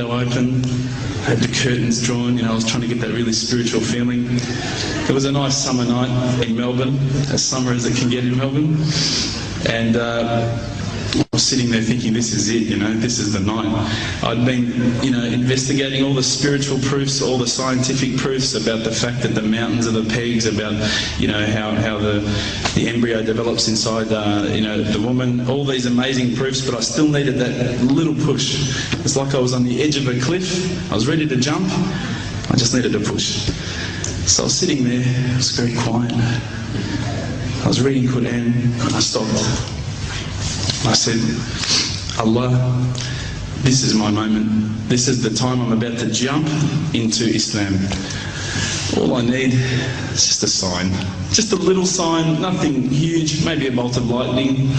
window open, had the curtains drawn, you know, I was trying to get that really spiritual feeling. It was a nice summer night in Melbourne, as summer as it can get in Melbourne. And I was sitting there thinking, this is it, you know, this is the night. I'd been, you know, investigating all the spiritual proofs, all the scientific proofs about the fact that the mountains are the pegs, about, you know, how the embryo develops inside, you know, the woman, all these amazing proofs, but I still needed that little push. It's like I was on the edge of a cliff. I was ready to jump. I just needed a push. So I was sitting there, it was very quiet. I was reading Quran, and I stopped. I said, Allah, this is my moment. This is the time I'm about to jump into Islam. All I need is just a sign. Just a little sign, nothing huge, maybe a bolt of lightning.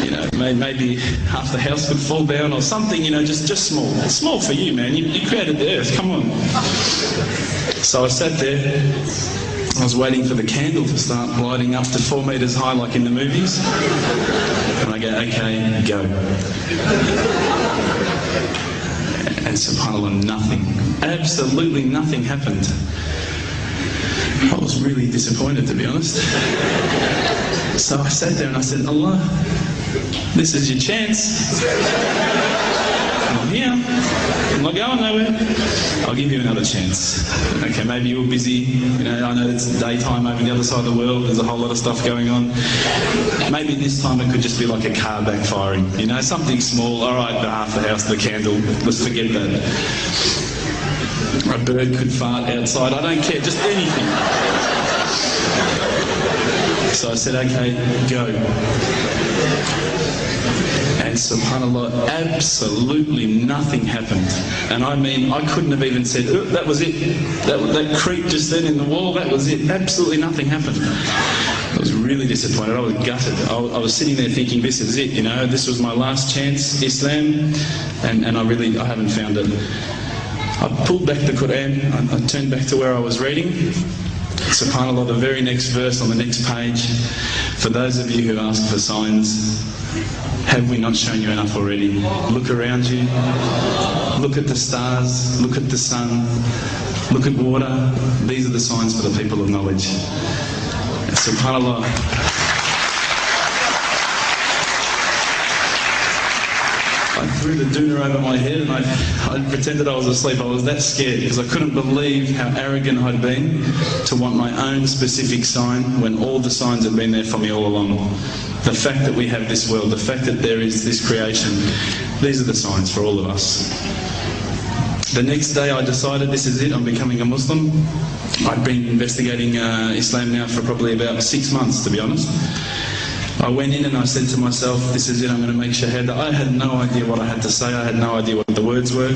You know, maybe half the house could fall down or something, you know, just small. It's small for you, man. You created the earth, come on. So I sat there. I was waiting for the candle to start lighting up to 4 metres high like in the movies. And I go, okay, go. And subhanAllah, nothing. Absolutely nothing happened. I was really disappointed, to be honest. So I sat there and I said, Allah, this is your chance. I'm here. I'm not going nowhere. I'll give you another chance. Okay, maybe you were busy. You know, I know it's daytime over the other side of the world. There's a whole lot of stuff going on. Maybe this time it could just be like a car backfiring. You know, something small. All right, the half the house, the candle. Let's forget that. A bird could fart outside. I don't care. Just anything. So I said, okay, go. And subhanAllah, absolutely nothing happened. And I mean, I couldn't have even said, oh, that was it. That creep just then in the wall, that was it. Absolutely nothing happened. I was really disappointed. I was gutted. I was sitting there thinking, this is it, you know, this was my last chance, Islam, and I haven't found it. I pulled back the Quran, I turned back to where I was reading. SubhanAllah, the very next verse on the next page, for those of you who ask for signs, have we not shown you enough already? Look around you, look at the stars, look at the sun, look at water. These are the signs for the people of knowledge. SubhanAllah. I threw the doona over my head and I pretended I was asleep. I was that scared because I couldn't believe how arrogant I'd been to want my own specific sign when all the signs had been there for me all along. The fact that we have this world, the fact that there is this creation, these are the signs for all of us. The next day I decided this is it, I'm becoming a Muslim. I'd been investigating Islam now for probably about 6 months, to be honest. I went in and I said to myself, this is it, I'm going to make shahada. I had no idea what I had to say, I had no idea what the words were.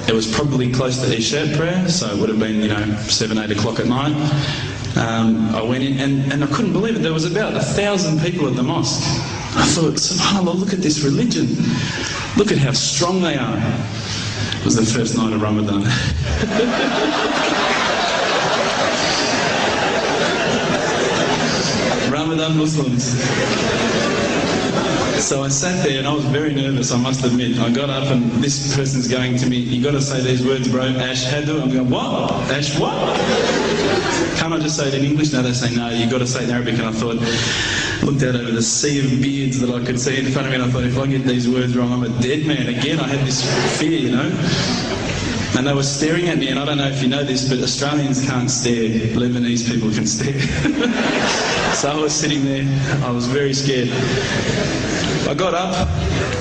It was probably close to Isha prayer, so it would have been, you know, 7, 8 o'clock at night. I went in and I couldn't believe it, there was about 1,000 people at the mosque. I thought, subhanAllah, look at this religion. Look at how strong they are. It was the first night of Ramadan. Ramadan Muslims. So I sat there and I was very nervous, I must admit. I got up and this person's going to me, you got to say these words, bro, Ashhadu. I'm going, what? Ash what? Can't I just say it in English? No, they say no, you got to say it in Arabic. And I thought, looked out over the sea of beards that I could see in front of me and I thought, if I get these words wrong, I'm a dead man. Again, I had this fear, you know. And they were staring at me, and I don't know if you know this, but Australians can't stare. Lebanese people can stare. So I was sitting there, I was very scared. I got up,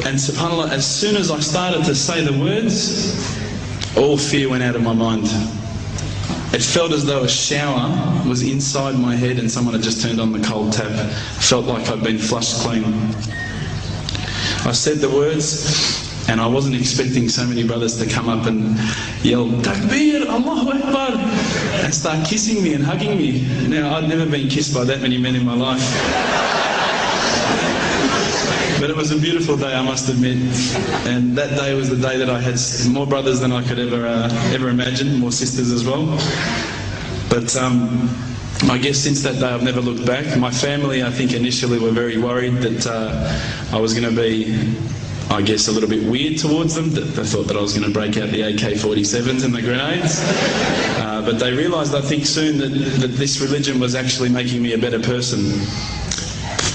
and subhanAllah, as soon as I started to say the words, all fear went out of my mind. It felt as though a shower was inside my head and someone had just turned on the cold tap. It felt like I'd been flushed clean. I said the words, and I wasn't expecting so many brothers to come up and yell, Takbir, Allahu Akbar, and start kissing me and hugging me. Now, I'd never been kissed by that many men in my life. But it was a beautiful day, I must admit. And that day was the day that I had more brothers than I could ever imagine, more sisters as well. But I guess since that day I've never looked back. My family, I think, initially were very worried that I was going to be I guess, a little bit weird towards them. They thought that I was going to break out the AK-47s and the grenades. But they realised, I think, soon that this religion was actually making me a better person.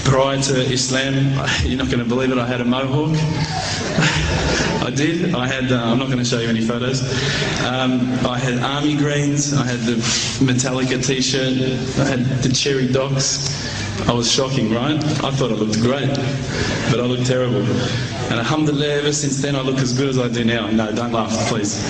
Prior to Islam, you're not going to believe it, I had a mohawk. I did. I had, I'm not going to show you any photos. I had army greens, I had the Metallica t-shirt, I had the cherry docks. I was shocking, right? I thought I looked great, but I looked terrible. And alhamdulillah, ever since then I look as good as I do now. No, don't laugh, please.